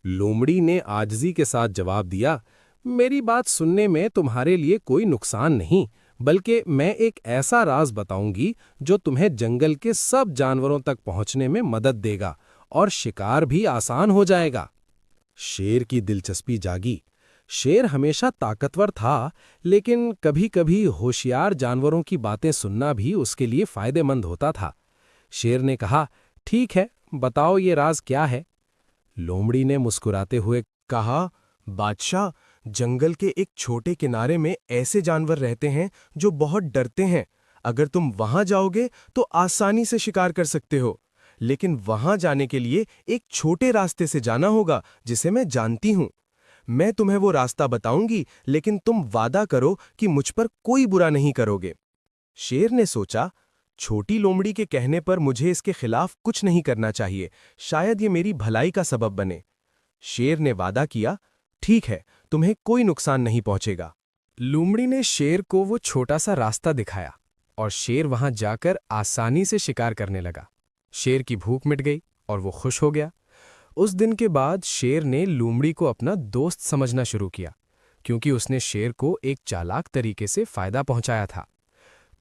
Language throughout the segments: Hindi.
लोमड़ी ने आजिज़ी के साथ जवाब दिया, मेरी बात सुनने में तुम्हारे लिए कोई नुकसान नहीं, बल्कि मैं एक ऐसा राज बताऊंगी जो तुम्हें जंगल के सब जानवरों तक पहुंचने में मदद देगा और शिकार भी आसान हो जाएगा। शेर की दिलचस्पी जागी। शेर हमेशा ताकतवर था, लेकिन कभी-कभी होशियार जानवरों की बातें सुनना भी उसके लिए फायदेमंद होता था। शेर ने कहा, ठीक है, बताओ ये राज क्या है? लोमड़ी ने मुस्कुराते हुए कहा, बादशाह, जंगल के एक छोटे किनारे में ऐसे जानवर रहते हैं जो बहुत डरते हैं। अगर तुम वहां जाओगे तो आसानी से शिकार कर सकते हो, लेकिन वहां जाने के लिए एक छोटे रास्ते से जाना होगा जिसे मैं जानती हूं। मैं तुम्हें वो रास्ता बताऊंगी, लेकिन तुम वादा करो कि मुझ पर कोई बुरा नहीं करोगे। शेर ने सोचा, छोटी लोमड़ी के कहने पर मुझे इसके खिलाफ कुछ नहीं करना चाहिए, शायद ये मेरी भलाई का सबब बने। शेर ने वादा किया, ठीक है, तुम्हें कोई नुकसान नहीं पहुंचेगा। लोमड़ी ने शेर को वो छोटा सा रास्ता दिखाया और शेर वहां जाकर आसानी से शिकार करने लगा। शेर की भूख मिट गई और वो खुश हो गया। उस दिन के बाद शेर ने लोमड़ी को अपना दोस्त समझना शुरू किया, क्योंकि उसने शेर को एक चालाक तरीके से फायदा पहुंचाया था।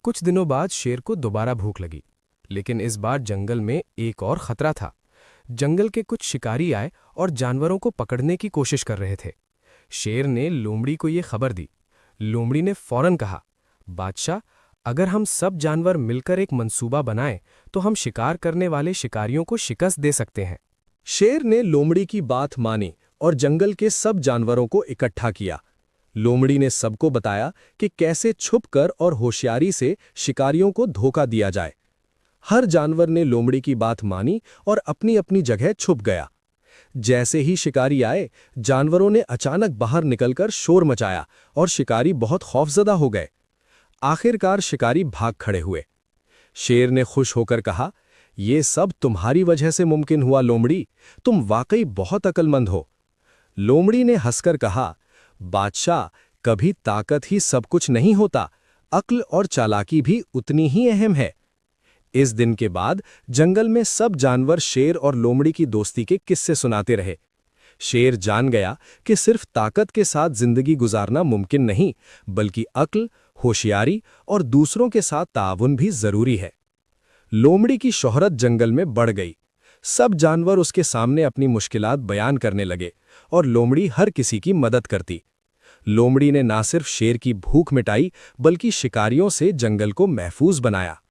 कुछ दिनों बाद शेर को दोबारा भूख लगी, लेकिन इस बार जंगल में एक और खतरा था। जंगल के कुछ शिकारी आए और जानवरों को पकड़ने की कोशिश कर रहे थे। शेर ने लोमड़ी को ये खबर दी। लोमड़ी ने फौरन कहा, बादशाह, अगर हम सब जानवर मिलकर एक मंसूबा बनाएं तो हम शिकार करने वाले शिकारियों को शिकस्त दे सकते हैं। शेर ने लोमड़ी की बात मानी और जंगल के सब जानवरों को इकट्ठा किया। लोमड़ी ने सबको बताया कि कैसे छुपकर और होशियारी से शिकारियों को धोखा दिया जाए। हर जानवर ने लोमड़ी की बात मानी और अपनी अपनी जगह छुप गया। जैसे ही शिकारी आए, जानवरों ने अचानक बाहर निकलकर शोर मचाया और शिकारी बहुत खौफजदा हो गए। आखिरकार शिकारी भाग खड़े हुए। शेर ने खुश होकर कहा, ये सब तुम्हारी वजह से मुमकिन हुआ लोमड़ी, तुम वाकई बहुत अक्लमंद हो। लोमड़ी ने हंसकर कहा, बादशाह, कभी ताकत ही सब कुछ नहीं होता, अक्ल और चालाकी भी उतनी ही अहम है। इस दिन के बाद जंगल में सब जानवर शेर और लोमड़ी की दोस्ती के किस्से सुनाते रहे। शेर जान गया कि सिर्फ ताकत के साथ जिंदगी गुजारना मुमकिन नहीं, बल्कि अक्ल, होशियारी और दूसरों के साथ ताउन भी जरूरी है। लोमड़ी की शोहरत जंगल में बढ़ गई। सब जानवर उसके सामने अपनी मुश्किलात बयान करने लगे और लोमड़ी हर किसी की मदद करती। लोमड़ी ने ना सिर्फ शेर की भूख मिटाई, बल्कि शिकारियों से जंगल को महफूज बनाया।